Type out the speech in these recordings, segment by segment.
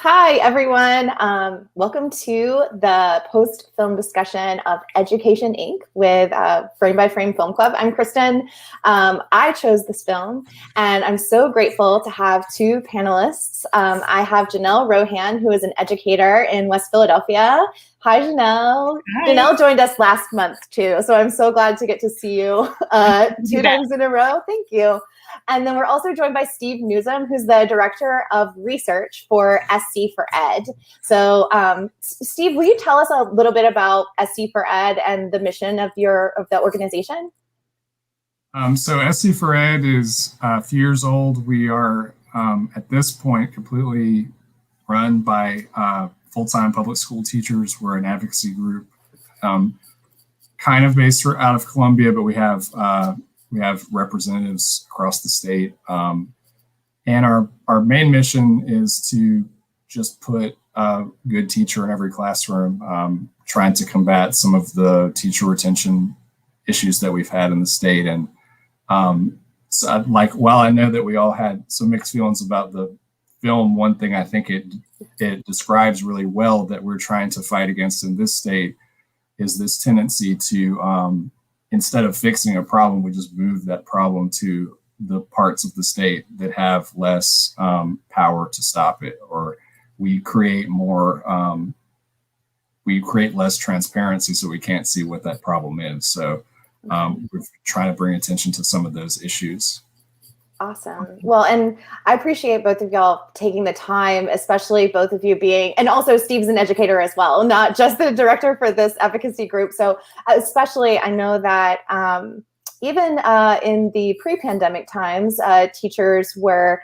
Hi, everyone. Welcome to the post-film discussion of Education, Inc. with Frame by Frame Film Club. I'm Kristin. I chose this film, and I'm so grateful to have two panelists. I have Janell Rohan, who is an educator in West Philadelphia. Hi, Janell. Hi. Janell joined us last month, too, so I'm so glad to get to see you two times in a row. Thank you. And then we're also joined by Steve Nuzum, who's the Director of Research for SC for Ed. So Steve, will you tell us a little bit about SC for Ed and the mission of the organization? So SC for Ed is a few years old. We are, at this point, completely run by full-time public school teachers. We're an advocacy group, kind of based out of Columbia, but we have representatives across the state. And our main mission is to just put a good teacher in every classroom, trying to combat some of the teacher retention issues that we've had in the state. And so while I know that we all had some mixed feelings about the film, one thing I think it describes really well that we're trying to fight against in this state is this tendency to, instead of fixing a problem, we just move that problem to the parts of the state that have less power to stop it, or we create less transparency so we can't see what that problem is. So we're trying to bring attention to some of those issues. Awesome. Well, and I appreciate both of y'all taking the time, especially both of you being, and also Steve's an educator as well, not just the director for this advocacy group. So especially, I know that even in the pre-pandemic times, teachers were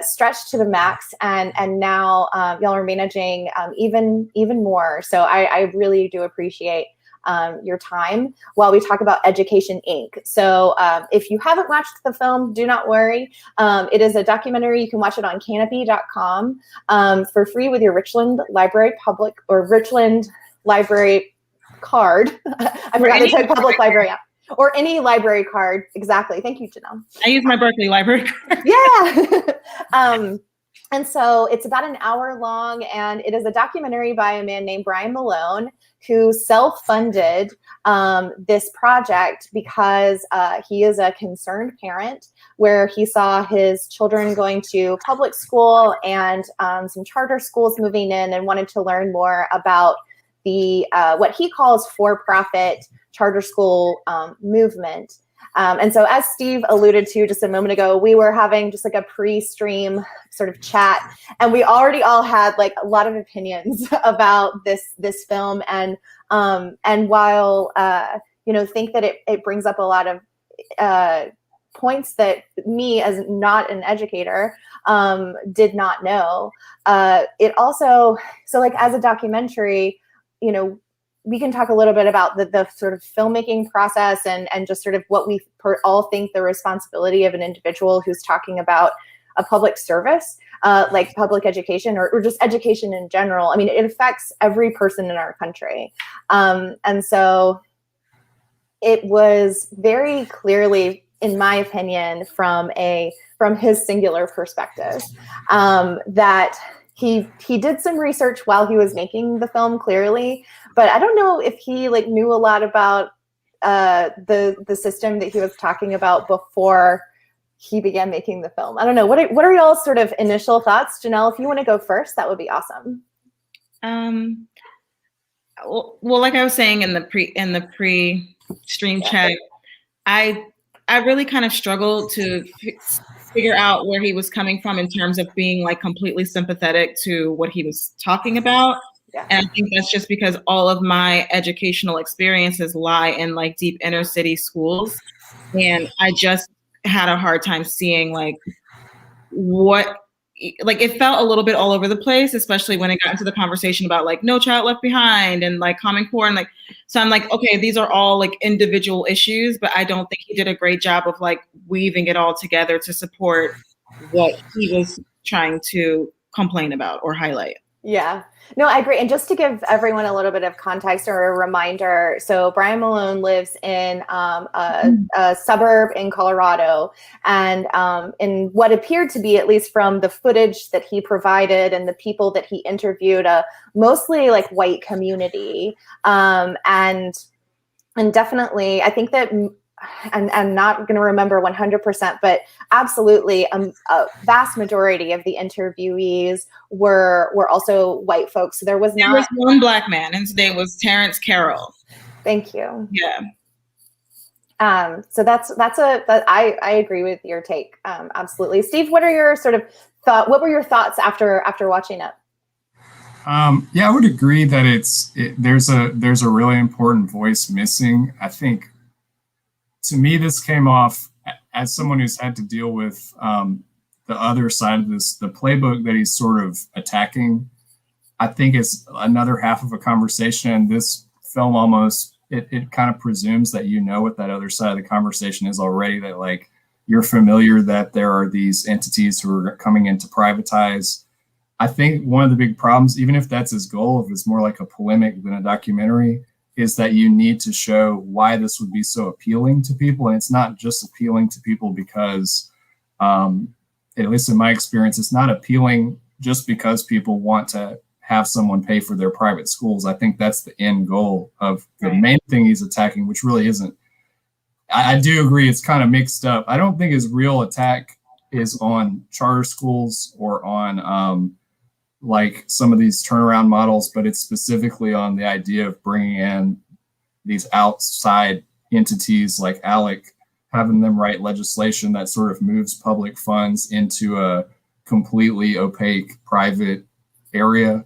stretched to the max, and now y'all are managing even more. So I really do appreciate your time while we talk about Education, Inc. So if you haven't watched the film, do not worry. It is a documentary. You can watch it on canopy.com for free with your Richland Library Richland Library card. I forgot to say public library app. Or any library card. Exactly. Thank you, Janell. I use my Berkeley library card. Yeah. And so it's about an hour long, and it is a documentary by a man named Brian Malone, who self-funded this project because he is a concerned parent, where he saw his children going to public school and some charter schools moving in, and wanted to learn more about the what he calls for-profit charter school movement. And so, as Steve alluded to just a moment ago, we were having just like a pre-stream sort of chat, and we already all had like a lot of opinions about this film. And while think that it brings up a lot of points that me, as not an educator, did not know. It also, so like as a documentary, we can talk a little bit about the sort of filmmaking process and just sort of what we all think the responsibility of an individual who's talking about a public service, like public education or just education in general. I mean, it affects every person in our country. And so it was very clearly, in my opinion, from his singular perspective, that he did some research while he was making the film, clearly, but I don't know if he knew a lot about the system that he was talking about before he began making the film. I don't know. What are y'all's sort of initial thoughts? Janell, if you want to go first, that would be awesome. Well, like I was saying in the pre-stream chat, I really kind of struggled to figure out where he was coming from in terms of being like completely sympathetic to what he was talking about. Yeah. And I think that's just because all of my educational experiences lie in like deep inner city schools. And I just had a hard time seeing it felt a little bit all over the place, especially when it got into the conversation about like No Child Left Behind and like Common Core. And so I'm like, okay, these are all like individual issues, but I don't think he did a great job of like weaving it all together to support what he was trying to complain about or highlight. Yeah, no, I agree. And just to give everyone a little bit of context or a reminder, so Brian Malone lives in a suburb in Colorado, and in what appeared to be, at least from the footage that he provided and the people that he interviewed, a mostly like white community, and definitely, I think that. And I'm not going to remember 100%, but absolutely a vast majority of the interviewees were also white folks. So there was one black man, and his name was Terrence Carroll. Thank you. Yeah. So I agree with your take. Absolutely. Steve, what are your what were your thoughts after watching it? Yeah, I would agree that there's a really important voice missing. I think, to me, this came off as someone who's had to deal with the other side of this, the playbook that he's sort of attacking. I think it's another half of a conversation. And this film almost, it kind of presumes that you know what that other side of the conversation is already, that like you're familiar that there are these entities who are coming in to privatize. I think one of the big problems, even if that's his goal, if it's more like a polemic than a documentary, is that you need to show why this would be so appealing to people. And it's not just appealing to people because, at least in my experience, it's not appealing just because people want to have someone pay for their private schools. I think that's the end goal of the main thing he's attacking, which really isn't. I do agree it's kind of mixed up. I don't think his real attack is on charter schools or on like some of these turnaround models, but it's specifically on the idea of bringing in these outside entities like ALEC, having them write legislation that sort of moves public funds into a completely opaque private area,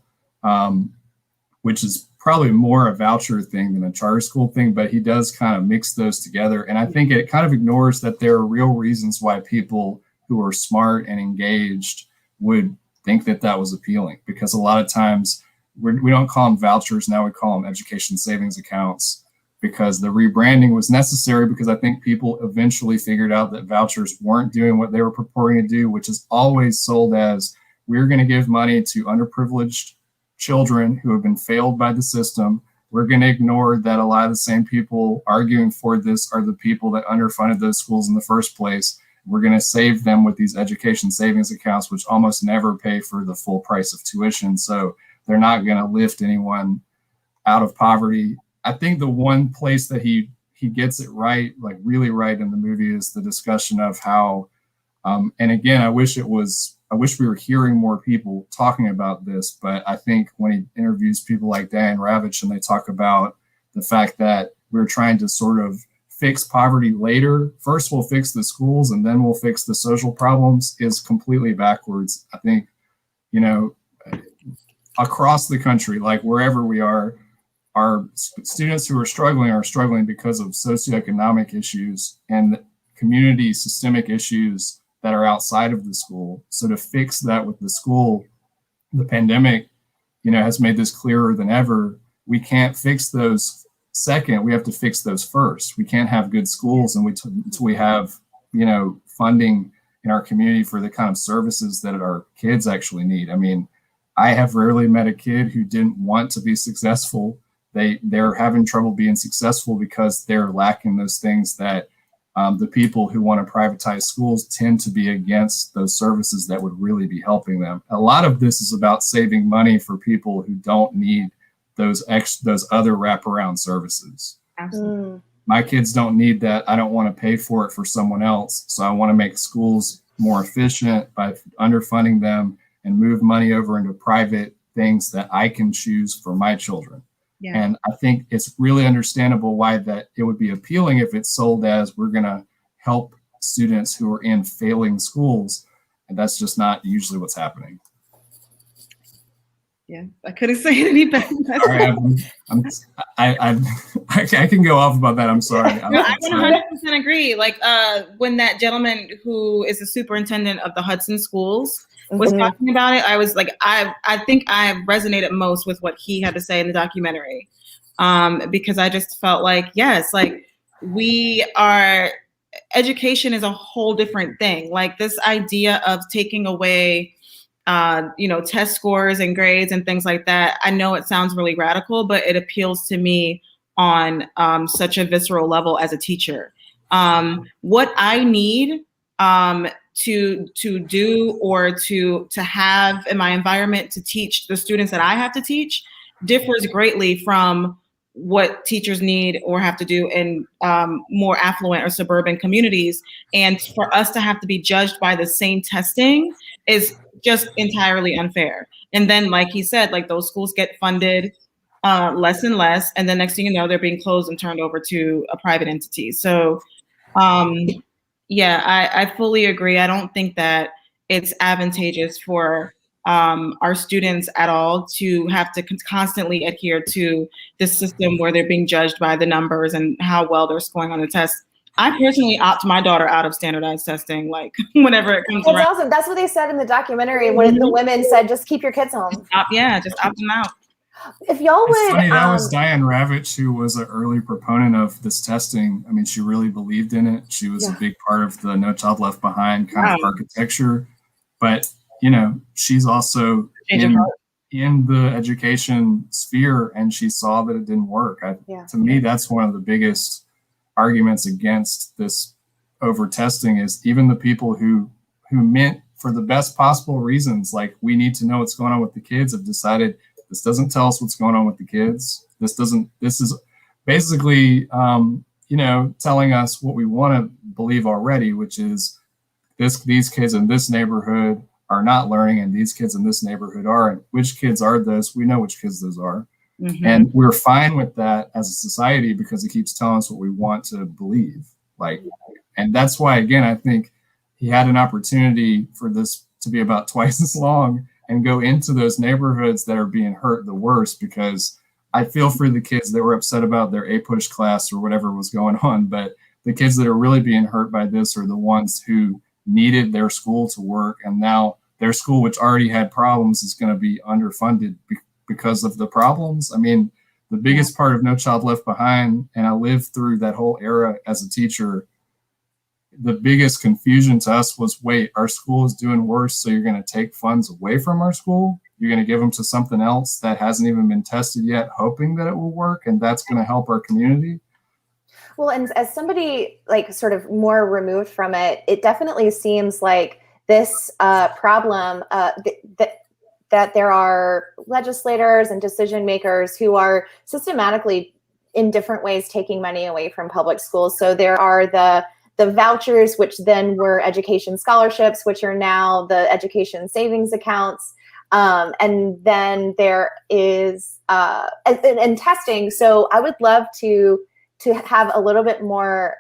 which is probably more a voucher thing than a charter school thing, but he does kind of mix those together. And I think it kind of ignores that there are real reasons why people who are smart and engaged would think that that was appealing, because a lot of times we don't call them vouchers. Now we call them education savings accounts, because the rebranding was necessary, because I think people eventually figured out that vouchers weren't doing what they were purporting to do, which is always sold as we're going to give money to underprivileged children who have been failed by the system. We're going to ignore that a lot of the same people arguing for this are the people that underfunded those schools in the first place. We're going to save them with these education savings accounts, which almost never pay for the full price of tuition. So they're not going to lift anyone out of poverty. I think the one place that he gets it right, like really right in the movie, is the discussion of how, and again, I wish we were hearing more people talking about this, but I think when he interviews people like Diane Ravitch and they talk about the fact that we're trying to sort of fix poverty later. First, we'll fix the schools and then we'll fix the social problems, is completely backwards. I think, across the country, like wherever we are, our students who are struggling because of socioeconomic issues and community systemic issues that are outside of the school. So to fix that with the school, the pandemic, has made this clearer than ever. We can't fix those second. We have to fix those first. We can't have good schools until we have, funding in our community for the kind of services that our kids actually need. I mean, I have rarely met a kid who didn't want to be successful. They're having trouble being successful because they're lacking those things that the people who want to privatize schools tend to be against, those services that would really be helping them. A lot of this is about saving money for people who don't need those other wraparound services. Absolutely. My kids don't need that. I don't want to pay for it for someone else. So I want to make schools more efficient by underfunding them and move money over into private things that I can choose for my children. Yeah. And I think it's really understandable why that it would be appealing if it's sold as we're going to help students who are in failing schools. And that's just not usually what's happening. Yeah, I couldn't say it any better. Sorry, I can go off about that. I'm sorry. No, I 100% agree. Like when that gentleman who is the superintendent of the Hudson schools was talking about it, I was like, I think I resonated most with what he had to say in the documentary, because I just felt like, yes, like education is a whole different thing. Like this idea of taking away test scores and grades and things like that. I know it sounds really radical, but it appeals to me on such a visceral level as a teacher. What I need to do or to have in my environment to teach the students that I have to teach differs greatly from what teachers need or have to do in more affluent or suburban communities. And for us to have to be judged by the same testing is just entirely unfair. And then, like he said, like those schools get funded less and less, and then next thing you know, they're being closed and turned over to a private entity. So yeah, I fully agree. I don't think that it's advantageous for our students at all to have to constantly adhere to this system where they're being judged by the numbers and how well they're scoring on the test. I personally opt my daughter out of standardized testing, like whenever it comes around. That's awesome. That's what they said in the documentary when the women said, just keep your kids home. Just opt them out. If y'all would, it's funny, that was Diane Ravitch, who was an early proponent of this testing. I mean, she really believed in it. She was a big part of the No Child Left Behind kind of architecture. But, she's also in the education sphere, and she saw that it didn't work. To me, that's one of the biggest arguments against this over testing is even the people who meant for the best possible reasons, like we need to know what's going on with the kids, have decided this doesn't tell us what's going on with the kids. This is basically, telling us what we want to believe already, which is these kids in this neighborhood are not learning and these kids in this neighborhood are. And which kids are those? We know which kids those are. Mm-hmm. And we're fine with that as a society because it keeps telling us what we want to believe. And that's why, again, I think he had an opportunity for this to be about twice as long and go into those neighborhoods that are being hurt the worst, because I feel for the kids that were upset about their A-push class or whatever was going on. But the kids that are really being hurt by this are the ones who needed their school to work. And now their school, which already had problems, is going to be underfunded because of the problems. I mean, the biggest part of No Child Left Behind, and I lived through that whole era as a teacher, the biggest confusion to us was, wait, our school is doing worse, so you're going to take funds away from our school? You're going to give them to something else that hasn't even been tested yet, hoping that it will work, and that's going to help our community? Well, and as somebody sort of more removed from it, it definitely seems like this problem that there are legislators and decision makers who are systematically in different ways taking money away from public schools. So there are the vouchers, which then were education scholarships, which are now the education savings accounts. And then there is and testing. So I would love to have a little bit more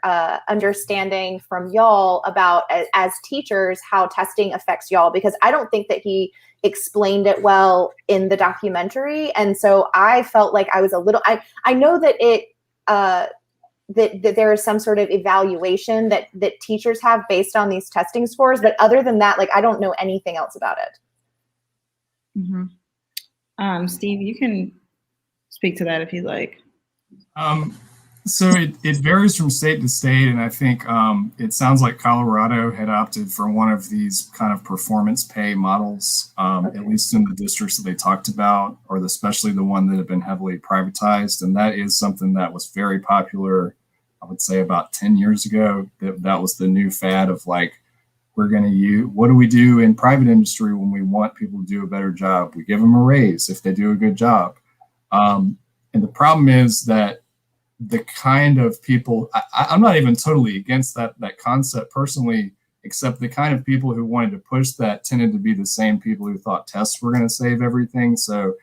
understanding from y'all about, as teachers, how testing affects y'all, because I don't think that he explained it well in the documentary. And so I felt like I was a little, I know that it, that there is some sort of evaluation that teachers have based on these testing scores. But other than that, I don't know anything else about it. Mm-hmm. Steve, you can speak to that if you'd like. So it varies from state to state, and I think it sounds like Colorado had opted for one of these kind of performance pay models, at least in the districts that they talked about, or especially the one that had been heavily privatized. And that is something that was very popular, I would say about 10 years ago. That was the new fad of we're going to use, what do we do in private industry when we want people to do a better job? We give them a raise if they do a good job. And the problem is that the kind of people, I'm not even totally against that concept personally, except the kind of people who wanted to push that tended to be the same people who thought tests were going to save everything. So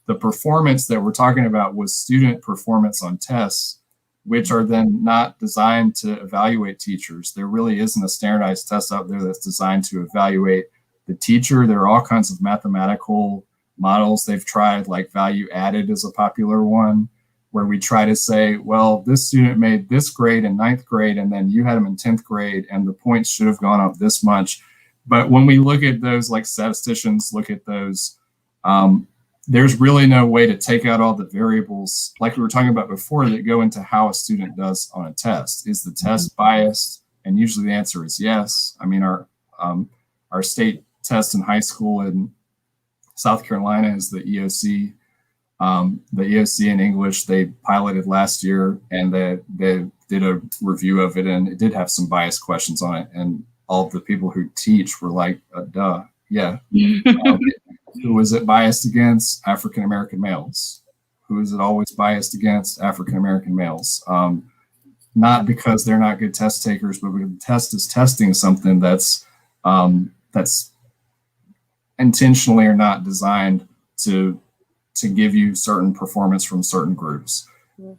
the performance that we're talking about was student performance on tests, which are then not designed to evaluate teachers. There really isn't a standardized test out there that's designed to evaluate the teacher. There are all kinds of mathematical models they've tried, like value added is a popular one, where we try to say, well, this student made this grade in 9th grade, and then you had them in 10th grade, and the points should have gone up this much. But when we look at those, like statisticians look at those, there's really no way to take out all the variables, like we were talking about before, that go into how a student does on a test. Is the test biased? And usually the answer is yes. I mean, our state test in high school in South Carolina is the EOC. The EOC in English, they piloted last year, and they did a review of it, and it did have some biased questions on it. And all of the people who teach were like, duh, yeah. Who is it biased against? African American males. Who is it always biased against? African American males. Not because they're not good test takers, but the test is testing something that's intentionally or not designed to give you certain performance from certain groups.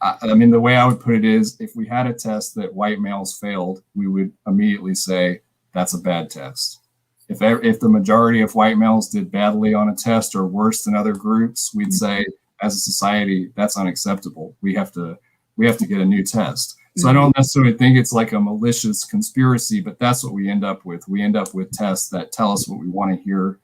I mean, the way I would put it is, if we had a test that white males failed, we would immediately say that's a bad test. If the majority of white males did badly on a test or worse than other groups, we'd say, as a society, that's unacceptable. We have to get a new test. So I don't necessarily think it's like a malicious conspiracy, but that's what we end up with. We end up with tests that tell us what we want to hear,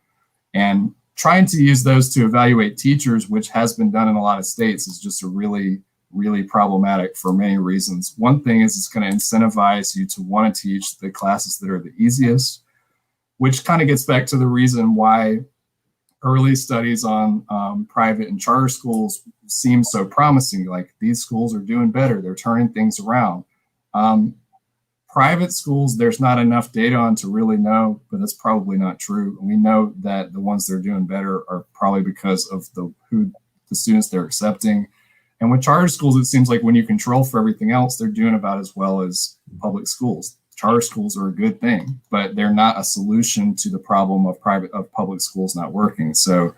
and trying to use those to evaluate teachers, which has been done in a lot of states, is just a really, really problematic for many reasons. One thing is it's going to incentivize you to want to teach the classes that are the easiest, which kind of gets back to the reason why early studies on private and charter schools seem so promising. Like, these schools are doing better. They're turning things around. Private schools, there's not enough data on to really know, but that's probably not true. And we know that the ones that are doing better are probably because of the students they're accepting. And with charter schools, it seems like when you control for everything else, they're doing about as well as public schools. Charter schools are a good thing, but they're not a solution to the problem of public schools not working. So,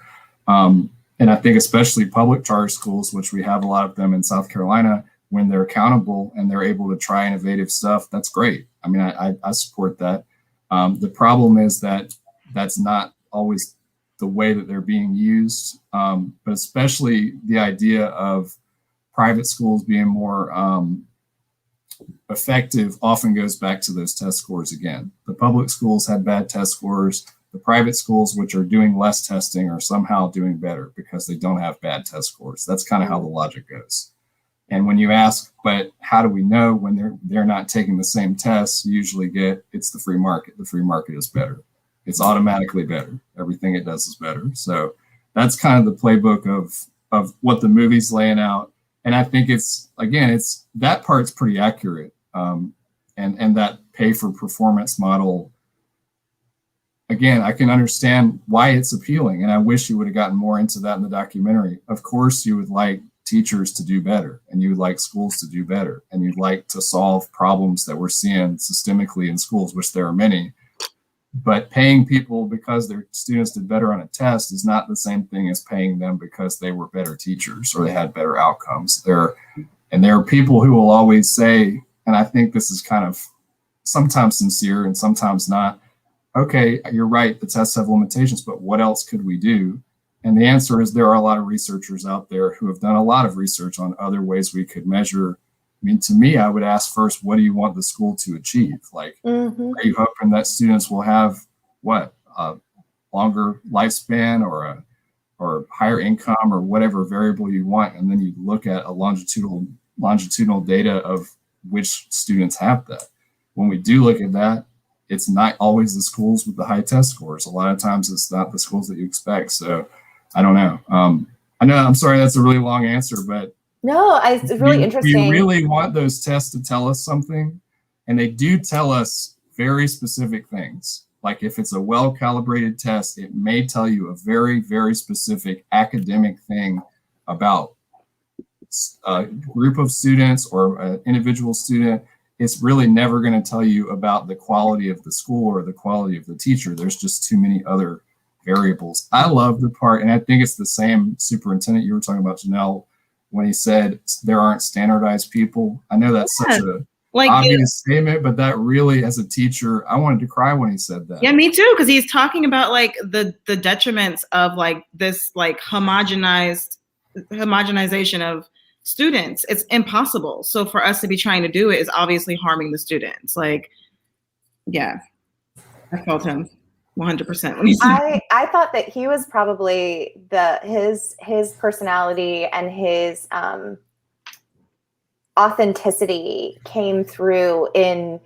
and I think especially public charter schools, which we have a lot of them in South Carolina, when they're accountable and they're able to try innovative stuff, that's great. I mean, I support that. The problem is that that's not always the way that they're being used, but especially the idea of private schools being more effective often goes back to those test scores again. The public schools had bad test scores. The private schools, which are doing less testing, are somehow doing better because they don't have bad test scores. That's kind of how the logic goes. And when you ask, but how do we know when they're not taking the same tests, you usually get, it's the free market. The free market is better. It's automatically better. Everything it does is better. So that's kind of the playbook of what the movie's laying out. And I think it's that part's pretty accurate. And that pay for performance model, again, I can understand why it's appealing. And I wish you would have gotten more into that in the documentary. Of course, you would like teachers to do better, and you would like schools to do better, and you'd like to solve problems that we're seeing systemically in schools, which there are many. But paying people because their students did better on a test is not the same thing as paying them because they were better teachers or they had better outcomes. There are people who will always say, and I think this is kind of sometimes sincere and sometimes not, okay, you're right, the tests have limitations, but what else could we do? And the answer is there are a lot of researchers out there who have done a lot of research on other ways we could measure. I mean, to me, I would ask first, what do you want the school to achieve? Like, are you hoping that students will have a longer lifespan or higher income or whatever variable you want? And then you look at a longitudinal data of which students have that. When we do look at that, it's not always the schools with the high test scores. A lot of times it's not the schools that you expect. So I don't know. I know, I'm sorry, that's a really long answer, but no, it's really interesting. We really want those tests to tell us something, and they do tell us very specific things. Like, if it's a well-calibrated test, it may tell you a very, very specific academic thing about a group of students or an individual student. It's really never going to tell you about the quality of the school or the quality of the teacher. There's just too many other variables. I love the part, and I think it's the same superintendent you were talking about, Janell, when he said there aren't standardized people. I know that's such a obvious statement, but that really, as a teacher, I wanted to cry when he said that. Yeah, me too, because he's talking about like the detriments of like this like homogenization of students. It's impossible. So for us to be trying to do it is obviously harming the students. Like, yeah, I felt him 100% when he said I thought that he was probably his personality and his authenticity came through in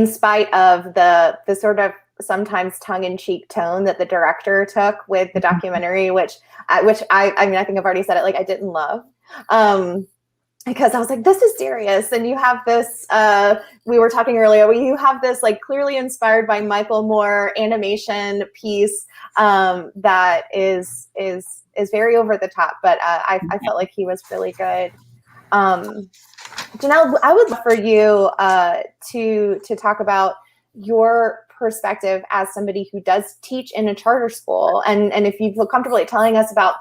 spite of the sort of sometimes tongue-in-cheek tone that the director took with the documentary, which I mean, I think I've already said it, like, I didn't love. Because I was like, this is serious. And you have this, we were talking earlier, you have this like clearly inspired by Michael Moore animation piece that is very over the top, but I felt like he was really good. Janell, I would love for you to talk about your perspective as somebody who does teach in a charter school, and if you feel comfortable like, telling us about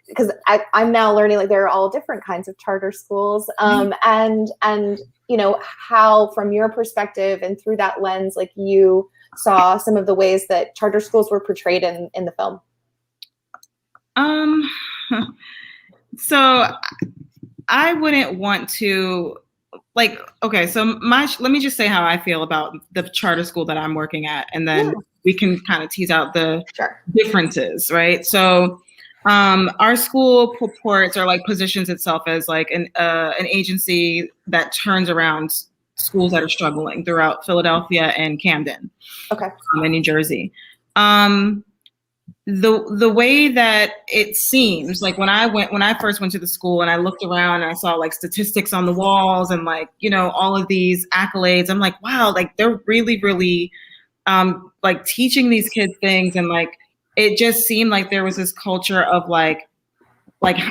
because I'm now learning like there are all different kinds of charter schools, and you know how from your perspective and through that lens, like you saw some of the ways that charter schools were portrayed in the film. So I wouldn't want to like, okay, so let me just say how I feel about the charter school that I'm working at, and then we can kind of tease out the differences, right? So our school purports or like positions itself as like an agency that turns around schools that are struggling throughout Philadelphia and Camden, in New Jersey. The way that it seems like when I first went to the school and I looked around and I saw like statistics on the walls and like, you know, all of these accolades, I'm like, wow, like they're really, really like teaching these kids things. And like, it just seemed like there was this culture of like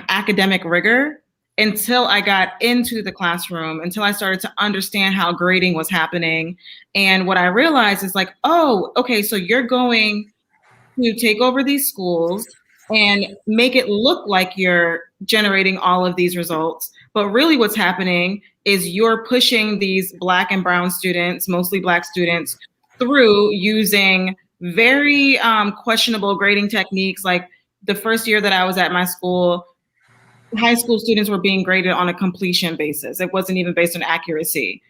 academic rigor until I got into the classroom, until I started to understand how grading was happening. And what I realized is like, oh, okay, so you're going to take over these schools and make it look like you're generating all of these results. But really what's happening is you're pushing these Black and brown students, mostly Black students, through using very questionable grading techniques. Like the first year that I was at my school, high school students were being graded on a completion basis. It wasn't even based on accuracy.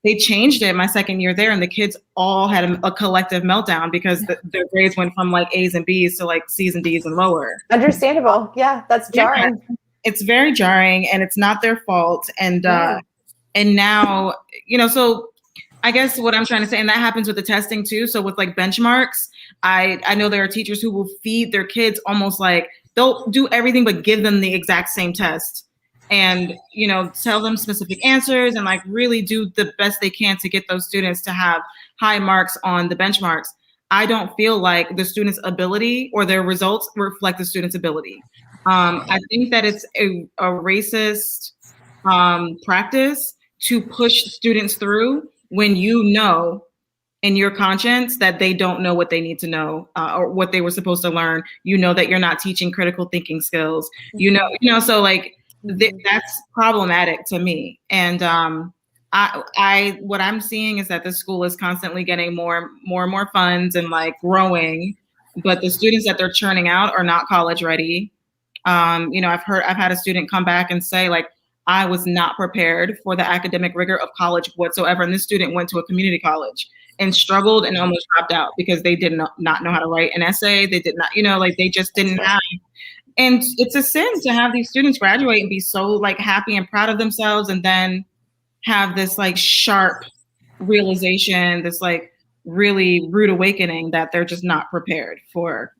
They changed it my second year there, and the kids all had a collective meltdown because their grades went from like A's and B's to like C's and D's and lower. Understandable. Yeah, that's jarring. Yeah, it's very jarring, and it's not their fault. And now, you know, so I guess what I'm trying to say, and that happens with the testing too. So with like benchmarks, I know there are teachers who will feed their kids almost like they'll do everything but give them the exact same test. And, you know, tell them specific answers and like really do the best they can to get those students to have high marks on the benchmarks. I don't feel like the student's ability or their results reflect the student's ability. I think that it's a racist practice to push students through when you know in your conscience that they don't know what they need to know or what they were supposed to learn. You know that you're not teaching critical thinking skills. You know, so like, that's problematic to me. And what I'm seeing is that the school is constantly getting more and more funds and like growing, but the students that they're churning out are not college ready. You know, I've had a student come back and say like, I was not prepared for the academic rigor of college whatsoever. And this student went to a community college and struggled and almost dropped out because they did not know how to write an essay. They did not, you know, like they just didn't have. And it's a sin to have these students graduate and be so like happy and proud of themselves and then have this like sharp realization, this like really rude awakening that they're just not prepared for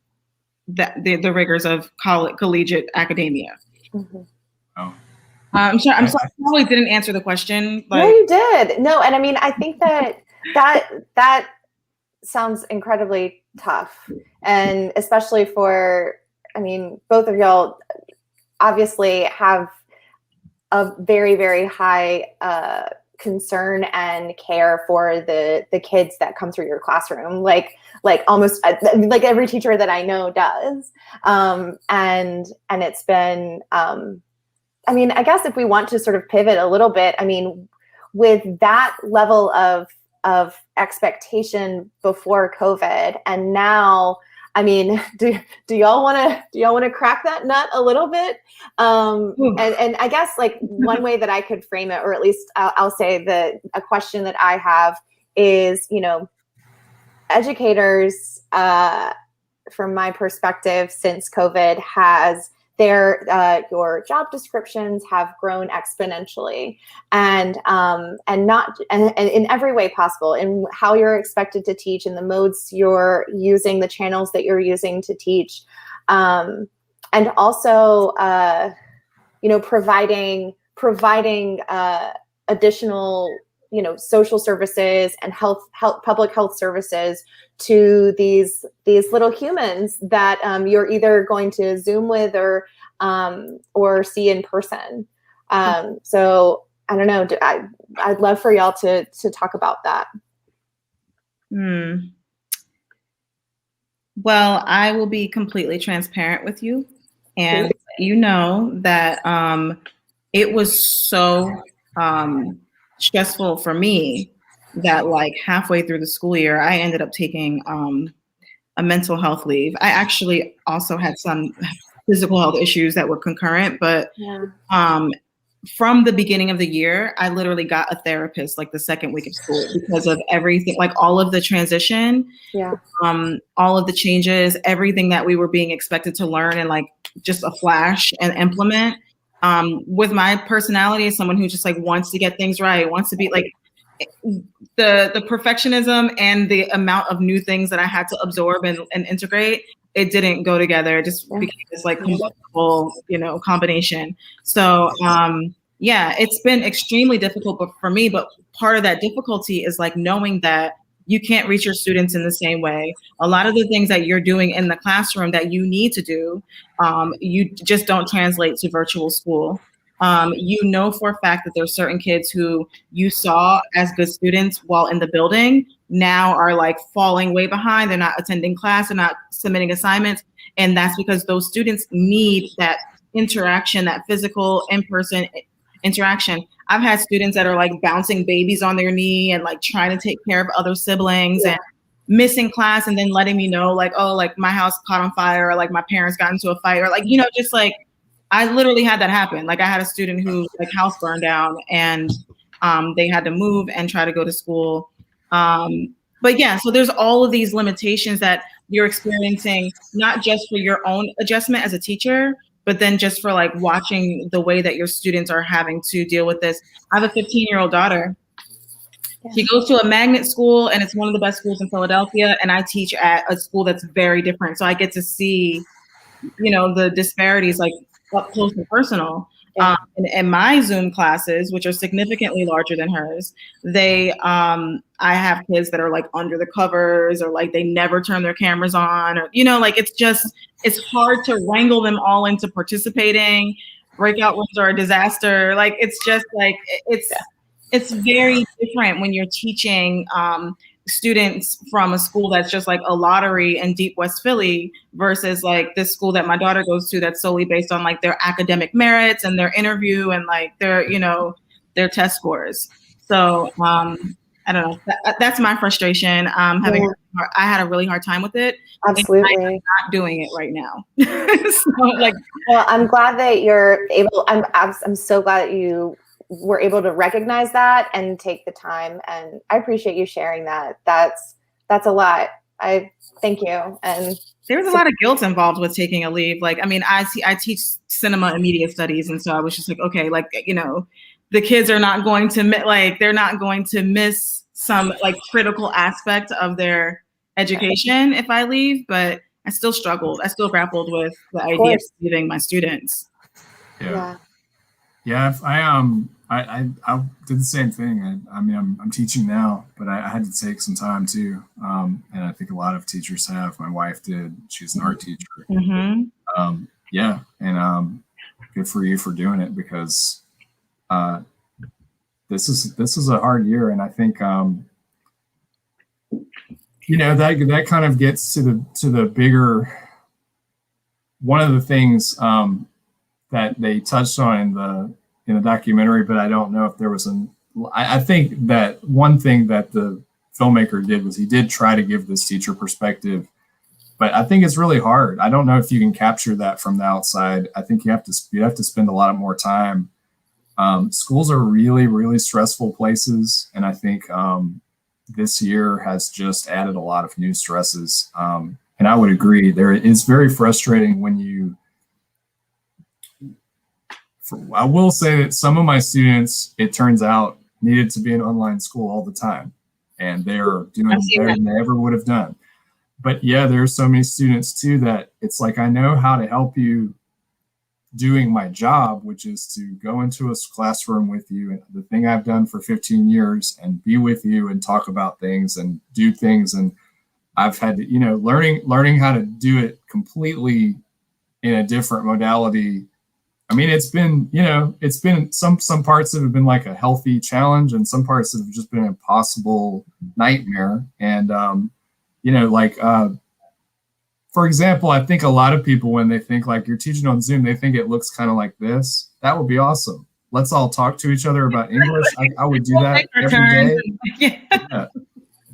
the rigors of collegiate academia. Oh. I'm sorry, I probably didn't answer the question. No, you did. No, and I mean, I think that sounds incredibly tough, and especially for, I mean, both of y'all obviously have a very, very high concern and care for the kids that come through your classroom, like almost like every teacher that I know does. And it's been, I mean, I guess if we want to sort of pivot a little bit, I mean, with that level of expectation before COVID, and now, I mean, do y'all want to crack that nut a little bit? And I guess like one way that I could frame it, or at least I'll say a question that I have is, you know, educators, from my perspective, since COVID has your job descriptions have grown exponentially, and in every way possible, in how you're expected to teach, in the modes you're using, the channels that you're using to teach, and also providing additional social services and public health services to these little humans that you're either going to Zoom with or see in person. So I don't know. I'd love for y'all to talk about that. Well, I will be completely transparent with you, and you know that it was so stressful for me that like halfway through the school year, I ended up taking a mental health leave. I actually also had some physical health issues that were concurrent, but from the beginning of the year, I literally got a therapist like the second week of school because of everything, like all of the transition, all of the changes, everything that we were being expected to learn and like just a flash and implement. With my personality as someone who just like wants to get things right, wants to be like the perfectionism and the amount of new things that I had to absorb and integrate, it didn't go together. It just became this like combustible, combination. So it's been extremely difficult for me, but part of that difficulty is like knowing that you can't reach your students in the same way. A lot of the things that you're doing in the classroom that you need to do, you just don't translate to virtual school. For a fact that there's certain kids who you saw as good students while in the building now are like falling way behind. They're not attending class, they're not submitting assignments. And that's because those students need that interaction, that physical in-person interaction. I've had students that are like bouncing babies on their knee and like trying to take care of other siblings and missing class and then letting me know like, oh, like my house caught on fire, or like my parents got into a fight, or like, just like, I literally had that happen. Like I had a student whose like house burned down and they had to move and try to go to school. So there's all of these limitations that you're experiencing, not just for your own adjustment as a teacher, but then just for like watching the way that your students are having to deal with this. I have a 15-year-old daughter. She goes to a magnet school and it's one of the best schools in Philadelphia. And I teach at a school that's very different. So I get to see, the disparities like up close and personal. In my Zoom classes, which are significantly larger than hers, I have kids that are like under the covers, or like they never turn their cameras on, or it's hard to wrangle them all into participating. Breakout rooms are a disaster. Like it's just like it's very different when you're teaching students from a school that's just like a lottery in deep West Philly versus like this school that my daughter goes to that's solely based on like their academic merits and their interview and like their test scores. So I don't know. That's my frustration. I had a really hard time with it. Absolutely. I'm not doing it right now. So, well, I'm glad that you're able. I'm so glad that you were able to recognize that and take the time. And I appreciate you sharing that. That's a lot. I thank you. And there's a lot of guilt involved with taking a leave. Like, I mean, I teach cinema and media studies. And so I was just like, okay, like, the kids are not going to they're not going to miss some like critical aspect of their education if I leave, but I still struggled. I still grappled with the idea of leaving my students. Yeah, I did the same thing. I'm teaching now, but I had to take some time too. And I think a lot of teachers have. My wife did. She's an art teacher. Mm-hmm. Good for you for doing it, because this is a hard year, and I think that kind of gets to the bigger. One of the things that they touched on in the documentary, but I don't know if there was I think that one thing that the filmmaker did was he did try to give this teacher perspective, but I think it's really hard. I don't know if you can capture that from the outside. I think you have to spend a lot more time. Schools are really, really stressful places, and I think this year has just added a lot of new stresses. And I would agree, it's very frustrating when I will say that some of my students, it turns out, needed to be in online school all the time, and they're doing better than they ever would have done. But yeah, there's so many students too that it's like, I know how to help you doing my job, which is to go into a classroom with you, and the thing I've done for 15 years, and be with you and talk about things and do things. And I've had to, learning how to do it completely in a different modality. I mean, it's been some parts that have been like a healthy challenge, and some parts that have just been an impossible nightmare. And, for example, I think a lot of people, when they think like you're teaching on Zoom, they think it looks kind of like this. That would be awesome. Let's all talk to each other about English. I would do that every day. Yeah.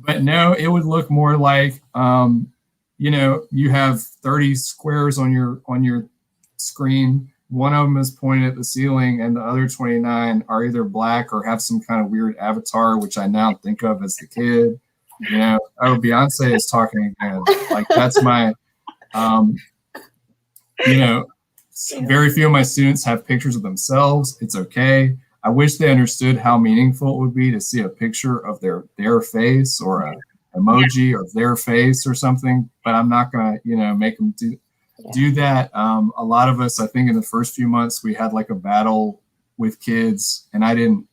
But no, it would look more like, you have 30 squares on your screen. One of them is pointed at the ceiling, and the other 29 are either black or have some kind of weird avatar, which I now think of as the kid. Beyonce is talking again. Like, that's my, very few of my students have pictures of themselves. It's okay. I wish they understood how meaningful it would be to see a picture of their face, or an emoji of their face or something, but I'm not going to, make them do that. A lot of us, I think in the first few months, we had like a battle with kids, and I didn't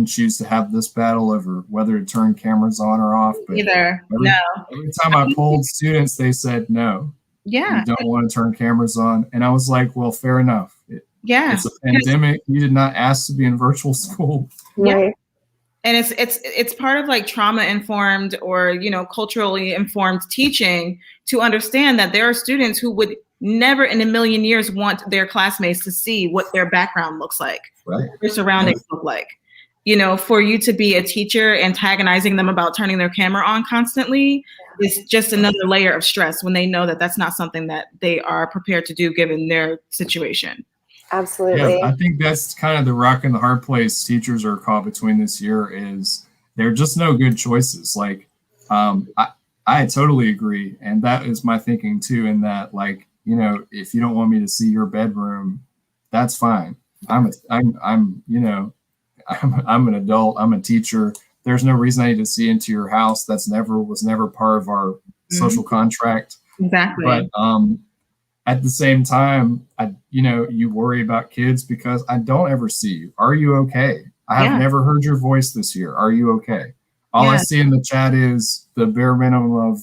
choose to have this battle over whether to turn cameras on or off. But every time I polled students, they said no. Yeah, you don't want to turn cameras on, and I was like, well, fair enough. It's a pandemic. You did not ask to be in virtual school. Right. And it's part of like trauma informed or culturally informed teaching to understand that there are students who would never in a million years want their classmates to see what their background looks like, right, their surroundings look like. For you to be a teacher antagonizing them about turning their camera on constantly is just another layer of stress when they know that that's not something that they are prepared to do given their situation. Absolutely. Yeah, I think that's kind of the rock and the hard place teachers are caught between this year, is there are just no good choices. Like, I totally agree. And that is my thinking too, in that, like, if you don't want me to see your bedroom, that's fine. I'm an adult. I'm a teacher. There's no reason I need to see into your house. Was never part of our social contract. Exactly. But at the same time, you worry about kids because I don't ever see you. Are you okay? I have never heard your voice this year. Are you okay? All I see in the chat is the bare minimum of,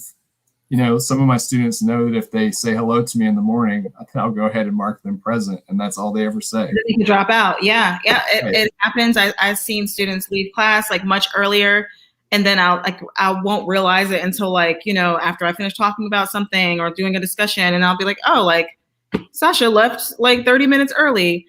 some of my students know that if they say hello to me in the morning, I'll go ahead and mark them present, and that's all they ever say. You can drop out. Yeah. It happens. I've seen students leave class like much earlier, and then I won't realize it until after I finish talking about something or doing a discussion, and I'll be like, oh, like Sasha left like 30 minutes early.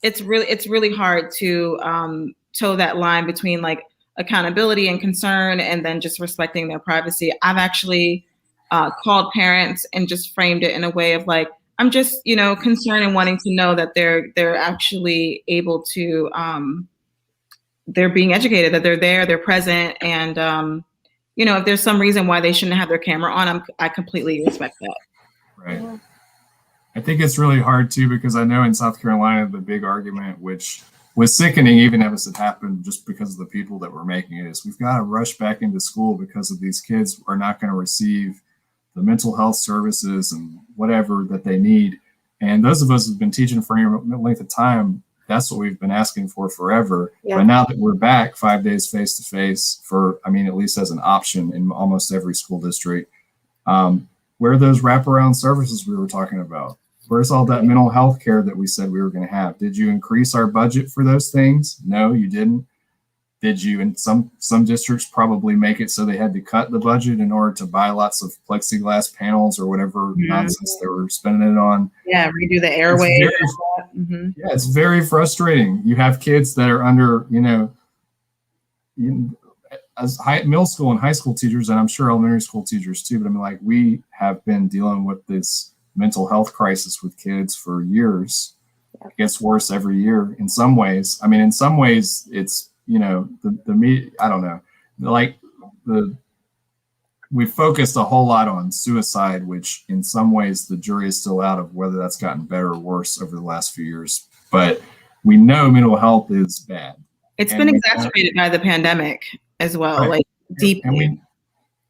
It's really hard to toe that line between like accountability and concern and then just respecting their privacy. I've actually called parents and just framed it in a way of like, I'm just, concerned and wanting to know that they're actually able to, they're being educated, that they're there, they're present. And, if there's some reason why they shouldn't have their camera on, I completely respect that. Right. Yeah. I think it's really hard too, because I know in South Carolina, the big argument, which was sickening even as it happened just because of the people that were making it, is we've got to rush back into school because of these kids are not going to receive the mental health services and whatever that they need. And those of us who've been teaching for any length of time, that's what we've been asking for forever. Yeah. But now that we're back 5 days face-to-face at least as an option in almost every school district, where are those wraparound services we were talking about? Where's all that mental health care that we said we were going to have? Did you increase our budget for those things? No, you didn't. Did you? And some districts probably make it so they had to cut the budget in order to buy lots of plexiglass panels or whatever nonsense they were spending it on. Yeah, redo the airways. Yeah, it's very frustrating. You have kids that are under, as middle school and high school teachers, and I'm sure elementary school teachers too, but we have been dealing with this mental health crisis with kids for years. It gets worse every year in some ways. In some ways it's, the media, I don't know, like the we focused a whole lot on suicide, which in some ways the jury is still out of whether that's gotten better or worse over the last few years. But we know mental health is bad. It's been exacerbated by the pandemic as well, right. like deeply. And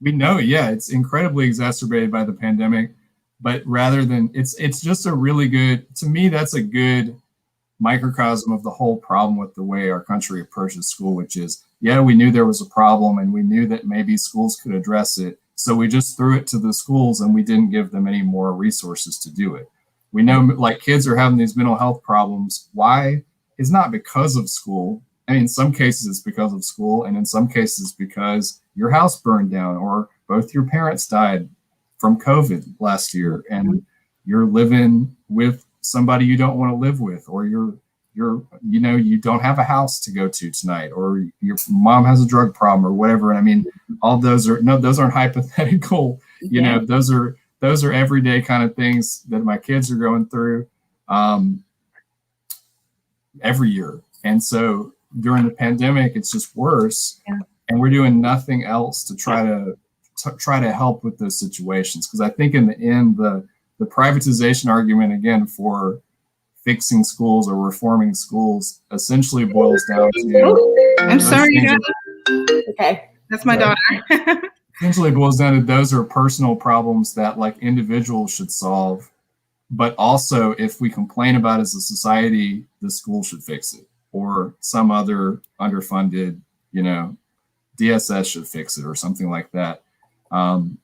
we know, yeah, it's incredibly exacerbated by the pandemic. But rather than it's just a really good, to me, that's a good microcosm of the whole problem with the way our country approaches school, which is, yeah, we knew there was a problem and we knew that maybe schools could address it. So we just threw it to the schools and we didn't give them any more resources to do it. We know like kids are having these mental health problems. Why? It's not because of school. I mean, in some cases it's because of school, and in some cases because your house burned down or both your parents died from COVID last year and you're living with somebody you don't want to live with, or you don't have a house to go to tonight, or your mom has a drug problem or whatever. And I mean, all those aren't hypothetical, those are everyday kind of things that my kids are going through every year. And so during the pandemic, it's just worse. Yeah. And we're doing nothing else to try to help with those situations. Because I think in the end, the privatization argument, again, for fixing schools or reforming schools essentially boils down to... I'm sorry, okay. That's my daughter. Essentially boils down to those are personal problems that like individuals should solve. But also, if we complain about it as a society, the school should fix it. Or some other underfunded, DSS should fix it or something like that. And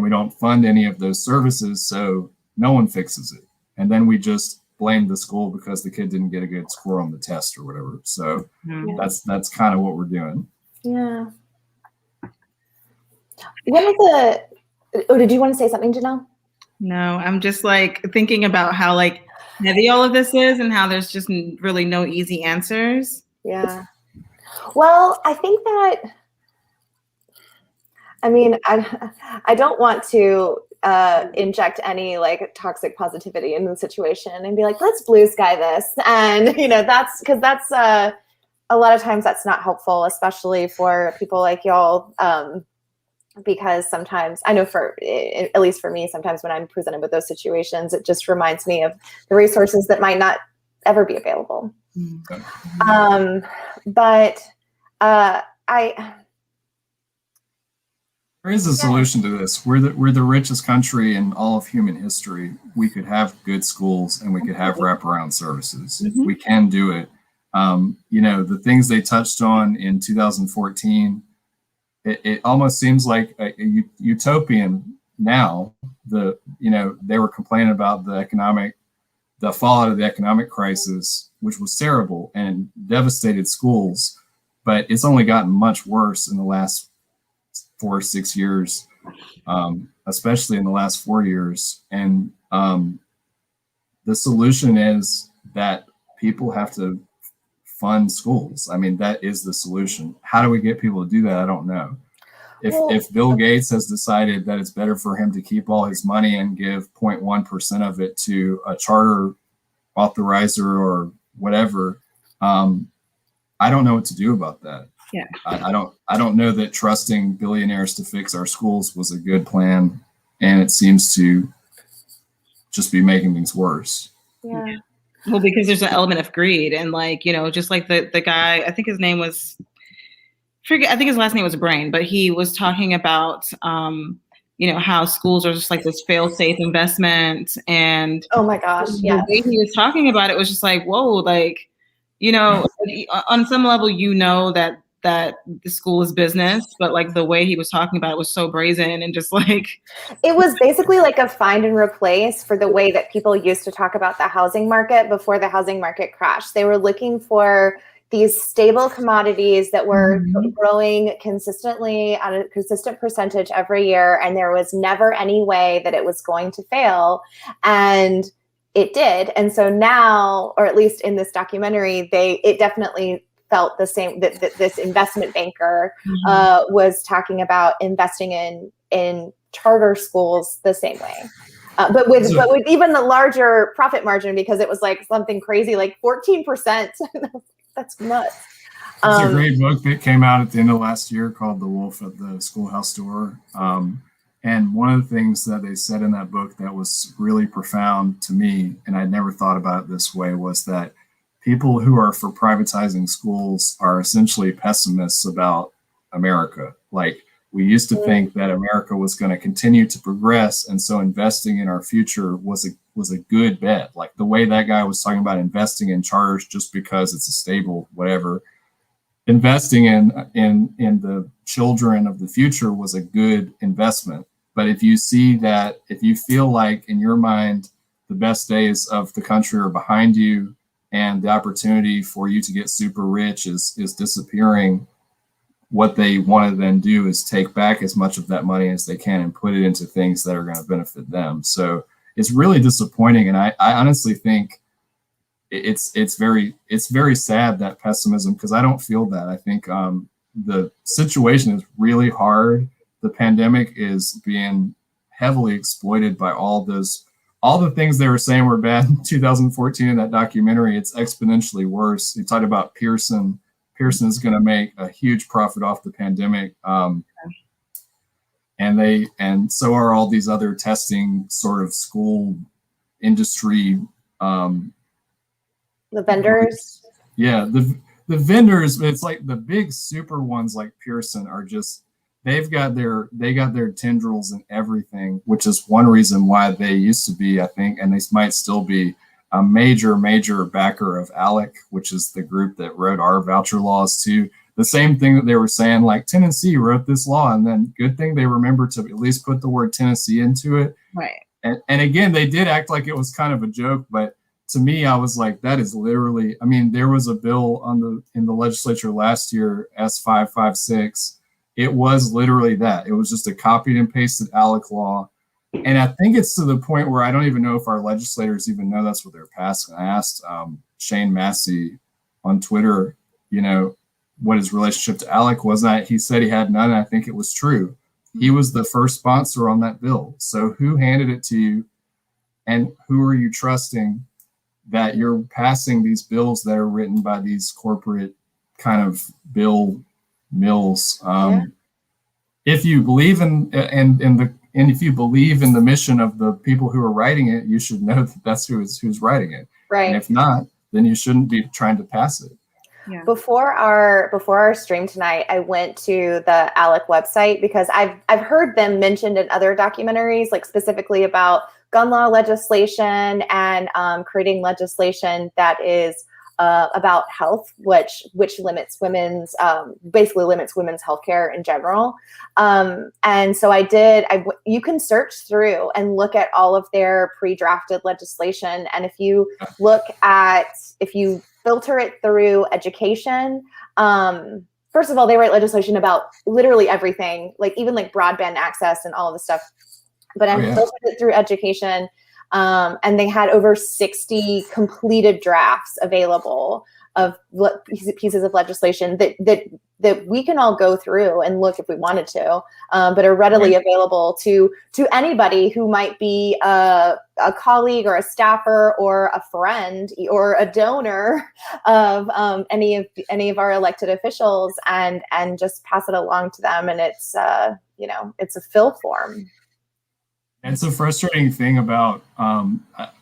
we don't fund any of those services, so no one fixes it. And then we just blame the school because the kid didn't get a good score on the test or whatever. So that's kind of what we're doing. Yeah. Did you want to say something, Janell? No, I'm just like thinking about how like heavy all of this is and how there's just really no easy answers. Yeah. Well, I think that, I mean, I don't want to inject any like toxic positivity in the situation and be like, let's blue sky this. And, that's because that's a lot of times that's not helpful, especially for people like y'all. Because sometimes I know at least for me, sometimes when I'm presented with those situations, it just reminds me of the resources that might not ever be available. Mm-hmm. But there is a solution to this. We're the richest country in all of human history. We could have good schools and we could have wraparound services. Mm-hmm. We can do it. The things they touched on in 2014, it almost seems like a utopian now. They were complaining about the fallout of the economic crisis, which was terrible and devastated schools, but it's only gotten much worse in the last 4 or 6 years, especially in the last 4 years. And the solution is that people have to fund schools. I mean, that is the solution. How do we get people to do that? I don't know. If Bill Gates has decided that it's better for him to keep all his money and give 0.1% of it to a charter authorizer or whatever, I don't know what to do about that. Yeah. I don't know that trusting billionaires to fix our schools was a good plan, and it seems to just be making things worse. Yeah. Well, because there's an element of greed and just like the guy, I think his name was, I think his last name was Brain, but he was talking about, how schools are just like this fail-safe investment. And oh my gosh, yeah. The way he was talking about it was just like, whoa, like, on some level, that the school is business, but like the way he was talking about it was so brazen and just like. It was basically like a find and replace for the way that people used to talk about the housing market before the housing market crashed. They were looking for these stable commodities that were growing consistently at a consistent percentage every year. And there was never any way that it was going to fail. And it did. And so now, or at least in this documentary, it definitely felt the same, that this investment banker was talking about investing in charter schools the same way. But with even the larger profit margin, because it was like something crazy, like 14%. That's nuts. It's a great book that came out at the end of last year called The Wolf at the Schoolhouse Door. And one of the things that they said in that book that was really profound to me, and I'd never thought about it this way, was that people who are for privatizing schools are essentially pessimists about America. Like, we used to think that America was going to continue to progress, and so investing in our future was a good bet. Like the way that guy was talking about investing in charters just because it's a stable whatever. Investing in the children of the future was a good investment. But if you see that, if you feel like in your mind the best days of the country are behind you and the opportunity for you to get super rich is disappearing, what they want to then do is take back as much of that money as they can and put it into things that are going to benefit them. So it's really disappointing. And I honestly think it's very sad, that pessimism, because I don't feel that. I think the situation is really hard. The pandemic is being heavily exploited by all the things they were saying were bad in 2014 in that documentary. It's exponentially worse. You talked about Pearson. Pearson is going to make a huge profit off the pandemic. And so are all these other testing sort of school industry. The vendors. Yeah, the vendors, but it's like the big super ones like Pearson are just, they got their tendrils in everything, which is one reason why they used to be, I think, and they might still be, a major backer of ALEC, which is the group that wrote our voucher laws too. The same thing that they were saying, like Tennessee wrote this law, and then good thing they remembered to at least put the word Tennessee into it. Right. And again, they did act like it was kind of a joke, but to me, I was like, that is literally, I mean, there was a bill in the legislature last year, S556. It was literally that. It was just a copied and pasted ALEC law. And I think it's to the point where I don't even know if our legislators even know that's what they're passing. I asked Shane Massey on Twitter, what his relationship to ALEC was. He said he had none, and I think it was true. He was the first sponsor on that bill. So who handed it to you, and who are you trusting that you're passing these bills that are written by these corporate kind of bill mills? If you believe if you believe in the mission of the people who are writing it, you should know that that's who's writing it. Right. And if not, then you shouldn't be trying to pass it. Yeah. Before our stream tonight, I went to the ALEC website because I've heard them mentioned in other documentaries, like specifically about gun law legislation and creating legislation that is about health, which limits women's basically limits women's healthcare in general. And so you can search through and look at all of their pre-drafted legislation. And if you filter it through education, first of all, they write legislation about literally everything, like even like broadband access and all of the stuff. But I filtered it through education. And they had over 60 completed drafts available of pieces of legislation that we can all go through and look if we wanted to, but are readily available to anybody who might be a colleague or a staffer or a friend or a donor of any of our elected officials, and just pass it along to them. And it's it's a fill form. It's a frustrating thing about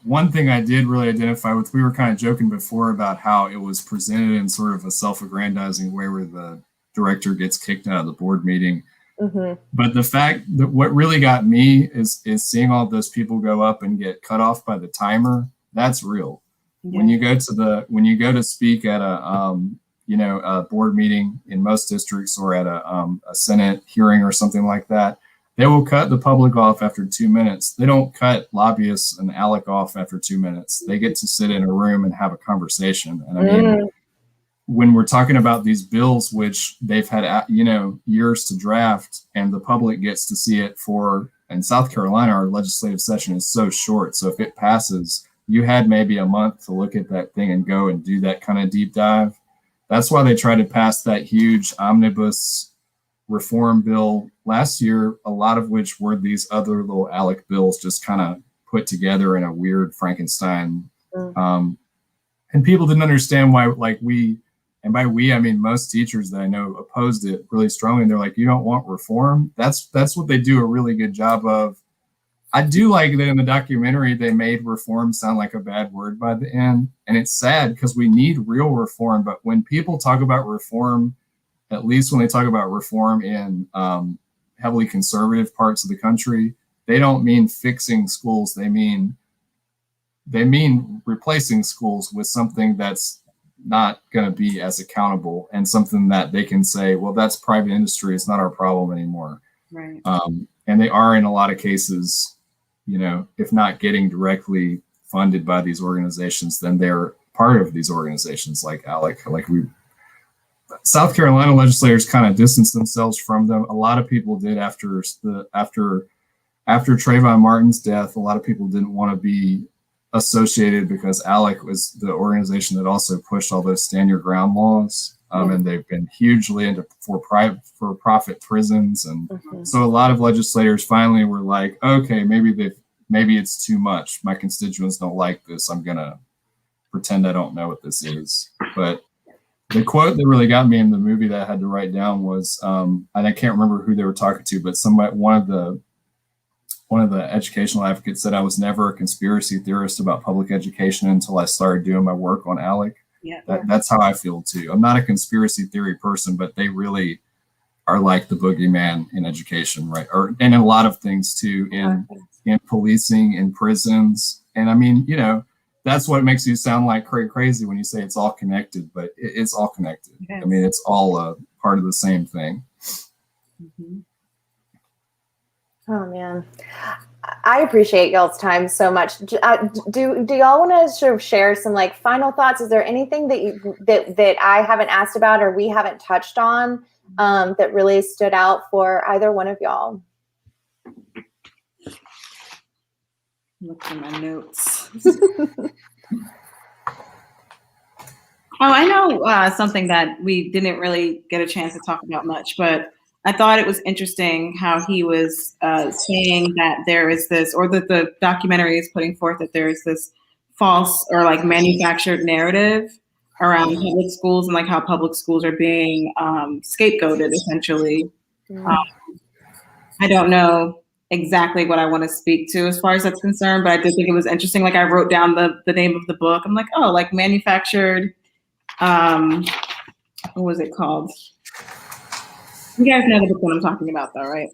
one thing I did really identify with. We were kind of joking before about how it was presented in sort of a self-aggrandizing way where the director gets kicked out of the board meeting. Mm-hmm. But the fact that what really got me is seeing all those people go up and get cut off by the timer. That's real. Yeah. When you go to speak at a board meeting in most districts, or at a Senate hearing or something like that, they will cut the public off after 2 minutes. They don't cut lobbyists and ALEC off after 2 minutes. They get to sit in a room and have a conversation. And I mean, when we're talking about these bills, which they've had, years to draft, and the public gets to see it in South Carolina, our legislative session is so short. So if it passes, you had maybe a month to look at that thing and go and do that kind of deep dive. That's why they tried to pass that huge omnibus reform bill last year, a lot of which were these other little ALEC bills just kind of put together in a weird Frankenstein. And people didn't understand why, like, we and by we, I mean most teachers that I know opposed it really strongly. And they're like, you don't want reform? That's what they do a really good job of. I do like that in the documentary, they made reform sound like a bad word by the end. And it's sad because we need real reform. But when people talk about reform, at least when they talk about reform in heavily conservative parts of the country, they don't mean fixing schools. They mean replacing schools with something that's not going to be as accountable and something that they can say, well, that's private industry. It's not our problem anymore. Right. And they are in a lot of cases, if not getting directly funded by these organizations, then they're part of these organizations like ALEC. South Carolina legislators kind of distanced themselves from them. A lot of people did after Trayvon Martin's death. A lot of people didn't want to be associated because ALEC was the organization that also pushed all those stand your ground laws. And they've been hugely into for-profit prisons. And so a lot of legislators finally were like, okay, maybe it's too much. My constituents don't like this. I'm going to pretend I don't know what this is. But the quote that really got me in the movie that I had to write down was, and I can't remember who they were talking to, but one of the educational advocates said, I was never a conspiracy theorist about public education until I started doing my work on ALEC. Yeah. That's how I feel too. I'm not a conspiracy theory person, but they really are like the boogeyman in education, right? And in a lot of things too, in policing, in prisons. And I mean, that's what makes you sound like crazy when you say it's all connected, but it's all connected. Yes. I mean, it's all a part of the same thing. Mm-hmm. Oh man, I appreciate y'all's time so much. Do y'all want to sort of share some final thoughts? Is there anything that I haven't asked about or we haven't touched on that really stood out for either one of y'all? Look at my notes. I know something that we didn't really get a chance to talk about much, but I thought it was interesting how he was saying that there is this, or that the documentary is putting forth that there is this false or manufactured narrative around public schools and how public schools are being scapegoated essentially. I don't know exactly what I want to speak to as far as that's concerned, but I did think it was interesting. I wrote down the name of the book. I'm manufactured. What was it called? You guys know the book that I'm talking about, though, right?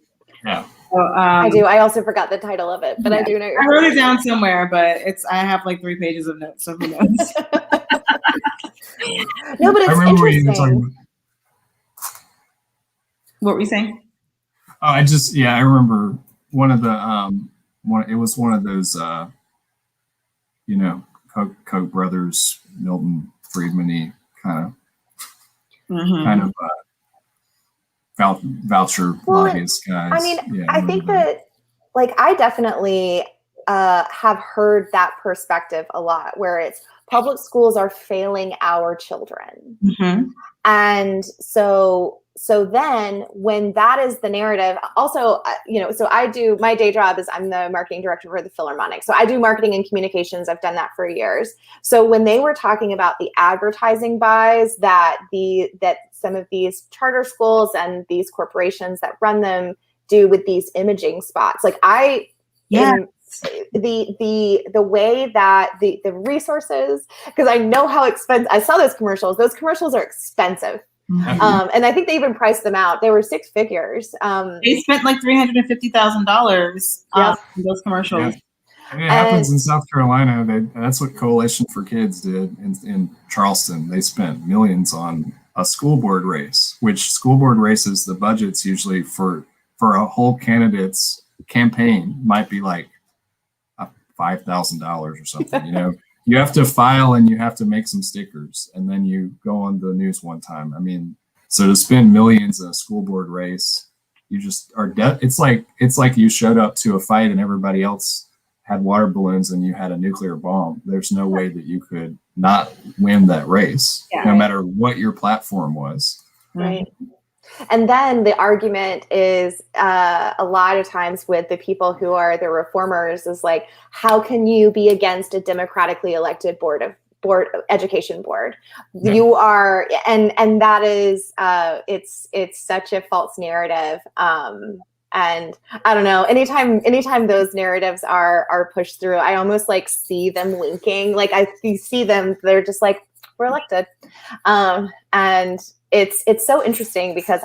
Yeah. So, I do. I also forgot the title of it, but yeah. I do know. I wrote it down somewhere, but I have 3 pages of notes, so who knows? No, but it's interesting. What were you saying? Oh, I remember one of the it was one of those Koch brothers, Milton Friedman-y kind of voucher lobbyist guys. I mean, I think that I definitely have heard that perspective a lot, where it's public schools are failing our children. And so then when that is the narrative, also, so I do, my day job is I'm the marketing director for the Philharmonic. So I do marketing and communications. I've done that for years. So when they were talking about the advertising buys that some of these charter schools and these corporations that run them do with these imaging spots, the way that the resources, because I know how expensive, I saw those commercials are expensive. And I think they even priced them out. They were 6 figures. They spent $350,000 on those commercials. Yeah. And it happens in South Carolina. That's what Coalition for Kids did in Charleston. They spent millions on a school board race, which school board races, the budgets usually for a whole candidate's campaign might be $5,000 or something. You have to file and you have to make some stickers, and then you go on the news one time. I mean, so to spend millions in a school board race, you just are it's like you showed up to a fight and everybody else had water balloons and you had a nuclear bomb. There's no way that you could not win that race, no matter what your platform was. Right. And then the argument is a lot of times with the people who are the reformers is how can you be against a democratically elected board education board. Yeah. You are, and that is, it's such a false narrative. And I don't know, anytime those narratives are pushed through, I almost like see them winking. Like you see them, they're just like, we're elected. And it's so interesting because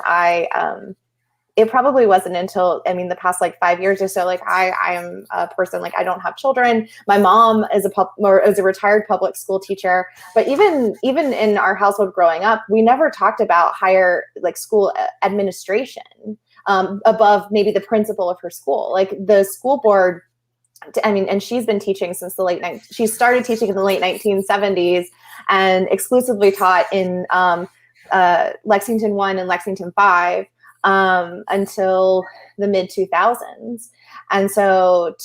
it probably wasn't until, the past like 5 years or so, like I am a person, like I don't have children. My mom is a retired public school teacher, but even in our household growing up, we never talked about higher like school administration above maybe the principal of her school. Like the school board, and she's been teaching since she started teaching in the late 1970s and exclusively taught in Lexington 1 and Lexington 5 until the mid 2000s. And so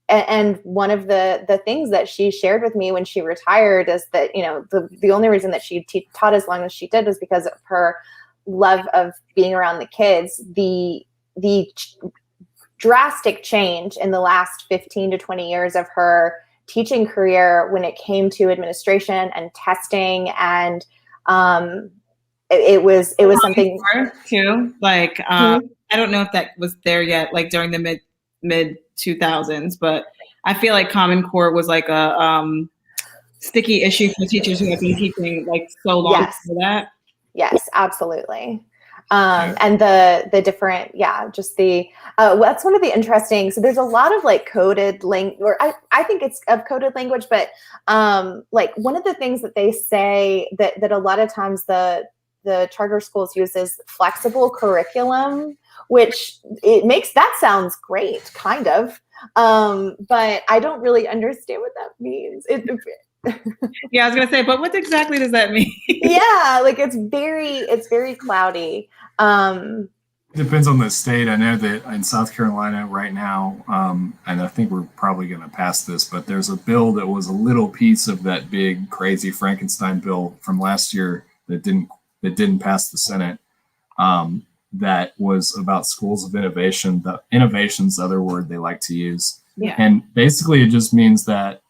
and one of the things that she shared with me when she retired is that, the only reason that she taught as long as she did was because of her love of being around the kids. The drastic change in the last 15 to 20 years of her teaching career when it came to administration and testing, and it was something too. Like I don't know if that was there yet, like during the mid 2000s, but I feel like Common Core was like a sticky issue for teachers who have been teaching like so long before that. Yes, absolutely. And the different, just that's one of the interesting, so there's a lot of like coded language, or I think it's of coded language, but like one of the things that they say that a lot of times the charter schools use is flexible curriculum, which that sounds great, kind of. But I don't really understand what that means. Yeah, I was gonna say, but what exactly does that mean? Yeah, like it's very cloudy. Depends on the state. I know that in South Carolina right now, and I think we're probably going to pass this, but there's a bill that was a little piece of that big crazy Frankenstein bill from last year that didn't pass the Senate. That was about schools of innovation. The innovation's the other word they like to use. Yeah. And basically it just means that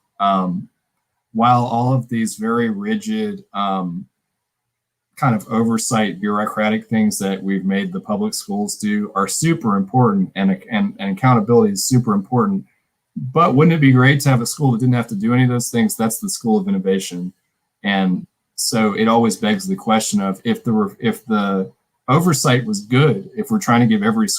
while all of these very rigid kind of oversight bureaucratic things that we've made the public schools do are super important, and accountability is super important, but wouldn't it be great to have a school that didn't have to do any of those things? That's the school of innovation. And so it always begs the question of if the oversight was good, if we're trying to give every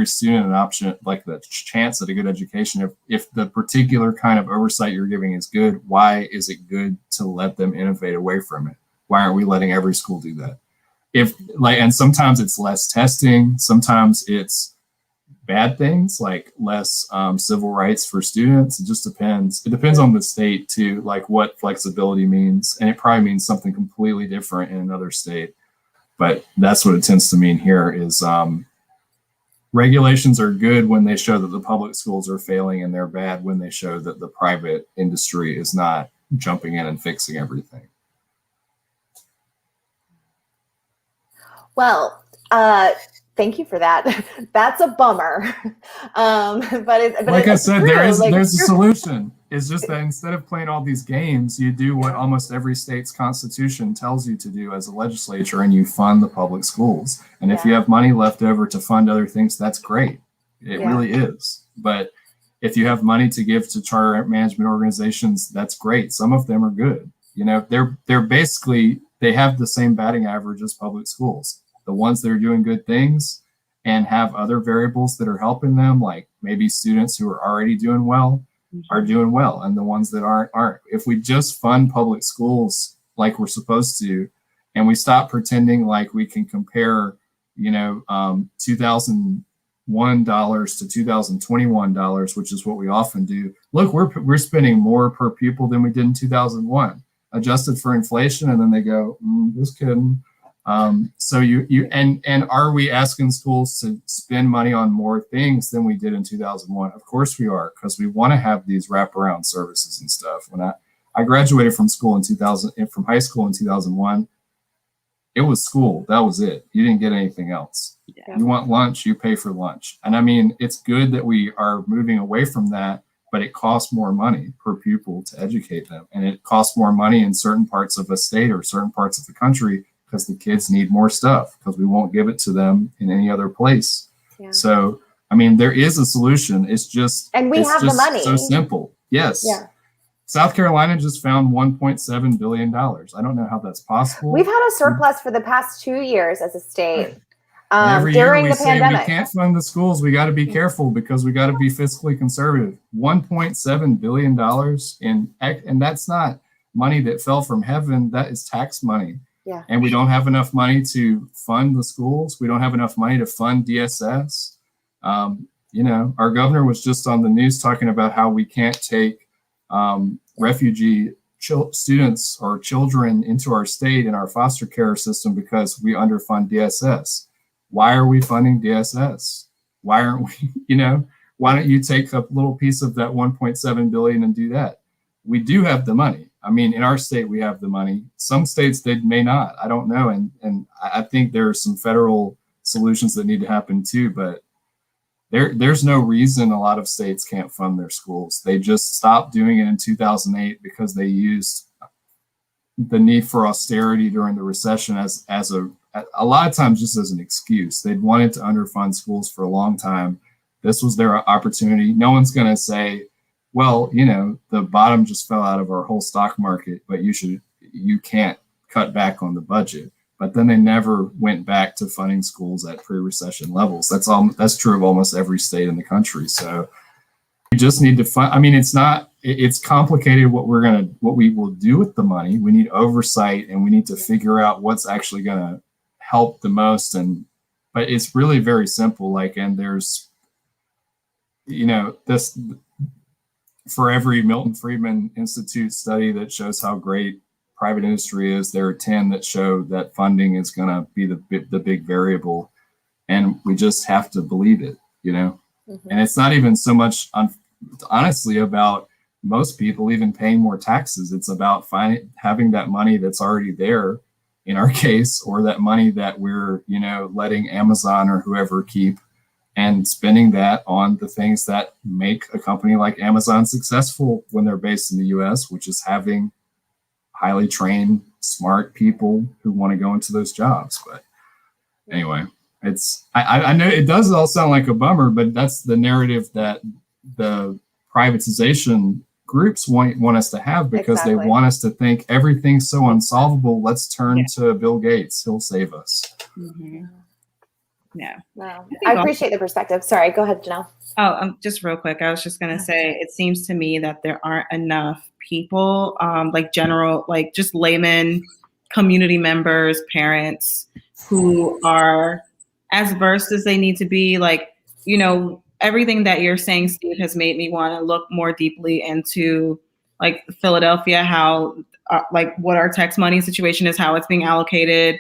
student an option, like the chance at a good education, if the particular kind of oversight you're giving is good, why is it good to let them innovate away from it? Why aren't we letting every school do that? And sometimes it's less testing, sometimes it's bad things like less civil rights for students. It just depends. It depends on the state too, like what flexibility means, and it probably means something completely different in another state. But that's what it tends to mean here is regulations are good when they show that the public schools are failing, and they're bad when they show that the private industry is not jumping in and fixing everything. Well, thank you for that. That's a bummer. But like I said, there's a solution. It's just that instead of playing all these games, you do what almost every state's constitution tells you to do as a legislature, and you fund the public schools. And if you have money left over to fund other things, that's great. It really is. But if you have money to give to charter management organizations, that's great. Some of them are good. They're basically, they have the same batting average as public schools. The ones that are doing good things and have other variables that are helping them, like maybe students who are already doing well, are doing well, and the ones that aren't. If we just fund public schools like we're supposed to, and we stop pretending like we can compare, $2001 to $2021, which is what we often do. Look, we're spending more per pupil than we did in 2001, adjusted for inflation, and then they go, just kidding. So and are we asking schools to spend money on more things than we did in 2001? Of course we are, because we want to have these wraparound services and stuff. When I graduated from from high school in 2001, it was school. That was it. You didn't get anything else. Yeah. You want lunch, you pay for lunch. And I mean, it's good that we are moving away from that, but it costs more money per pupil to educate them. And it costs more money in certain parts of a state or certain parts of the country because the kids need more stuff because we won't give it to them in any other place. Yeah. So, I mean, there is a solution. It's just, and we have the money. So simple. Yes. Yeah. South Carolina just found $1.7 billion. I don't know how that's possible. We've had a surplus for the past 2 years as a state. Every during year we the pandemic. We can't fund the schools. We got to be careful because we got to be fiscally conservative. $1.7 billion and that's not money that fell from heaven. That is tax money. Yeah. And we don't have enough money to fund the schools. We don't have enough money to fund DSS. You know, our governor was just on the news talking about how we can't take refugee students or children into our state and our foster care system because we underfund DSS. Why are we funding DSS? Why aren't we, you know, why don't you take a little piece of that 1.7 billion and do that? We do have the money. I mean, in our state, we have the money. Some states, they may not. I don't know. And I think there are some federal solutions that need to happen too, but there's no reason a lot of states can't fund their schools. They just stopped doing it in 2008 because they used the need for austerity during the recession as a lot of times just as an excuse. They'd wanted to underfund schools for a long time. This was their opportunity. No one's going to say, well, you know, the bottom just fell out of our whole stock market, but you can't cut back on the budget. But then they never went back to funding schools at pre-recession levels. That's true of almost every state in the country. So we just need to fund. I mean, it's complicated what we will do with the money. We need oversight and we need to figure out what's actually going to help the most. But it's really very simple. And there's, you know, this, for every Milton Friedman Institute study that shows how great private industry is, there are 10 that show that funding is going to be the big variable, and we just have to believe it, you know. Mm-hmm. And it's not even so much honestly about most people even paying more taxes. It's about having that money that's already there in our case, or that money that we're, you know, letting Amazon or whoever keep, and spending that on the things that make a company like Amazon successful when they're based in the US, which is having highly trained, smart people who want to go into those jobs. But anyway, I know it does all sound like a bummer, but that's the narrative that the privatization groups want us to have, because Exactly. They want us to think everything's so unsolvable. Let's turn to Bill Gates. He'll save us. Mm-hmm. Yeah. Wow. I appreciate the perspective. Sorry, go ahead, Janell. Oh, just real quick. I was just going to say, it seems to me that there aren't enough people, just laymen, community members, parents, who are as versed as they need to be. You know, everything that you're saying, Steve, has made me want to look more deeply into Philadelphia, how what our tax money situation is, how it's being allocated.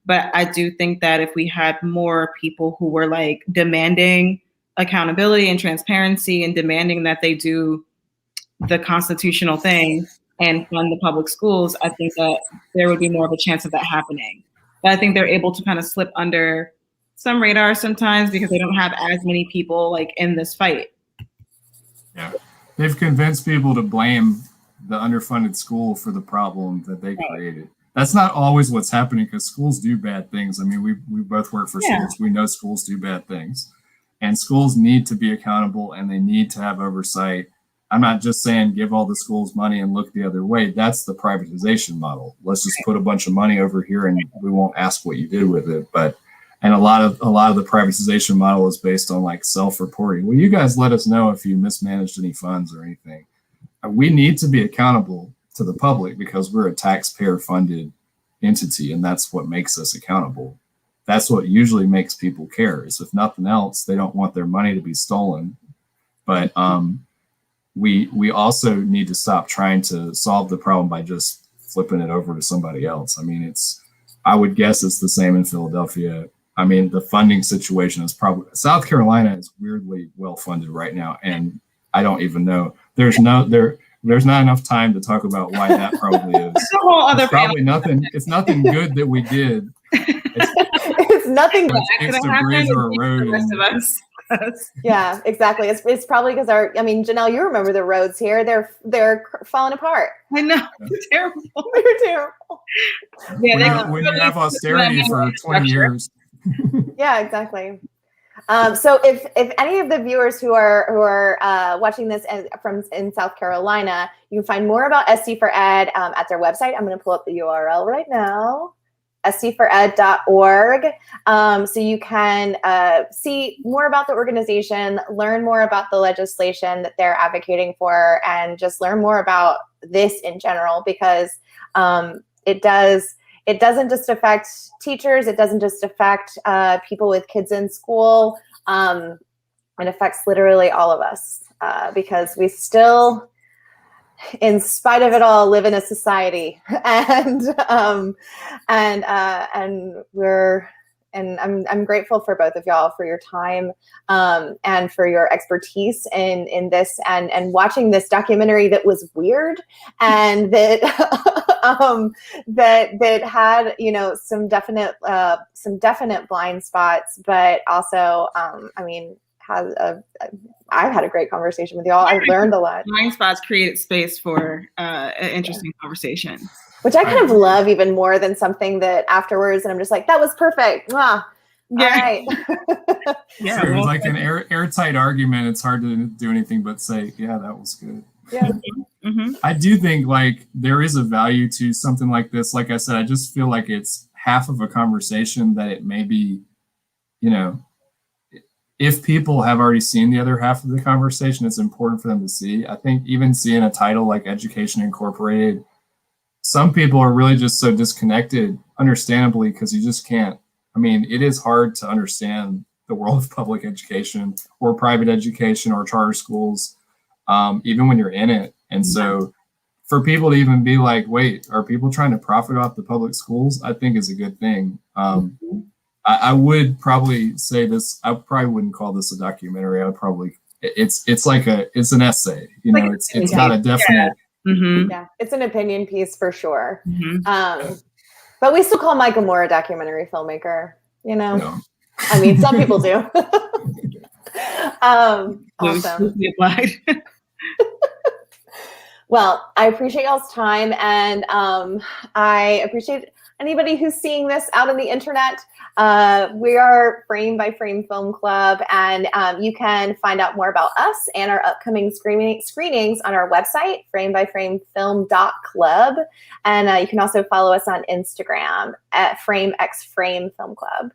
But I do think that if we had more people who were demanding accountability and transparency and demanding that they do the constitutional thing and fund the public schools, I think that there would be more of a chance of that happening. But I think they're able to kind of slip under some radar sometimes because they don't have as many people in this fight. Yeah, they've convinced people to blame the underfunded school for the problem that they created. That's not always what's happening, because schools do bad things. I mean, we both work for schools. We know schools do bad things, and schools need to be accountable and they need to have oversight. I'm not just saying give all the schools money and look the other way. That's the privatization model. Let's just put a bunch of money over here and we won't ask what you did with it. And a lot of the privatization model is based on self-reporting. Well, you guys let us know if you mismanaged any funds or anything. We need to be accountable to the public because we're a taxpayer-funded entity, and that's what makes us accountable. That's what usually makes people care, is if nothing else, they don't want their money to be stolen. But we also need to stop trying to solve the problem by just flipping it over to somebody else. I mean, I would guess it's the same in Philadelphia. I mean, the funding situation is probably, South Carolina is weirdly well-funded right now, and I don't even know. There's not enough time to talk about why that probably is. It's a whole other probably nothing. It's nothing good that we did. It's nothing good. It's a bridge or a road. Yeah, exactly. It's probably because Janelle, you remember the roads here. They're falling apart. I know. They're terrible. They're terrible. Yeah, when you have austerity for 20 years. Yeah, exactly. So if any of the viewers who are watching this in South Carolina, you can find more about SC for Ed at their website. I'm going to pull up the URL right now, scfored.org. So you can see more about the organization, learn more about the legislation that they're advocating for, and just learn more about this in general, because it doesn't just affect teachers. It doesn't just affect people with kids in school. It affects literally all of us because we still, in spite of it all, live in a society, and I'm grateful for both of y'all for your time and for your expertise in this and watching this documentary that was weird and that that had some definite blind spots, but also I've had a great conversation with y'all. I've learned a lot. Blind spots created space for an interesting conversation, which I kind of love even more than something that afterwards, and I'm just like, that was perfect. Mwah. Yeah. All right. Yeah, sure. Well, like an airtight argument, it's hard to do anything but say, yeah, that was good. Yeah. Mm-hmm. I do think like there is a value to something like this. Like I said, I just feel like it's half of a conversation that it may be, if people have already seen the other half of the conversation, it's important for them to see. I think even seeing a title like Education Incorporated, some people are really just so disconnected, understandably, because you just can't. It is hard to understand the world of public education or private education or charter schools, even when you're in it. And so for people to even be like, wait, are people trying to profit off the public schools? I think is a good thing. I would probably say this. I probably wouldn't call this a documentary. I would probably, it's an essay. It's got a definite. Yeah. Mm-hmm. Yeah, it's an opinion piece for sure. Mm-hmm. But we still call Michael Moore a documentary filmmaker. No. Some people do. Awesome. Well, I appreciate y'all's time, and I appreciate anybody who's seeing this out on the internet. We are Frame by Frame Film Club, and you can find out more about us and our upcoming screenings on our website, frameframe.club. And you can also follow us on Instagram at FrameXFrame Film Club.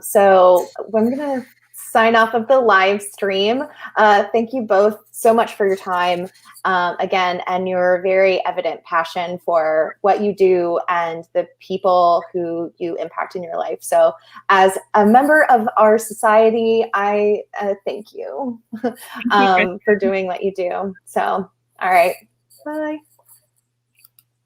So I'm going to sign off of the live stream. Thank you both so much for your time again, and your very evident passion for what you do and the people who you impact in your life. So as a member of our society, I thank you for doing what you do. So, all right. Bye.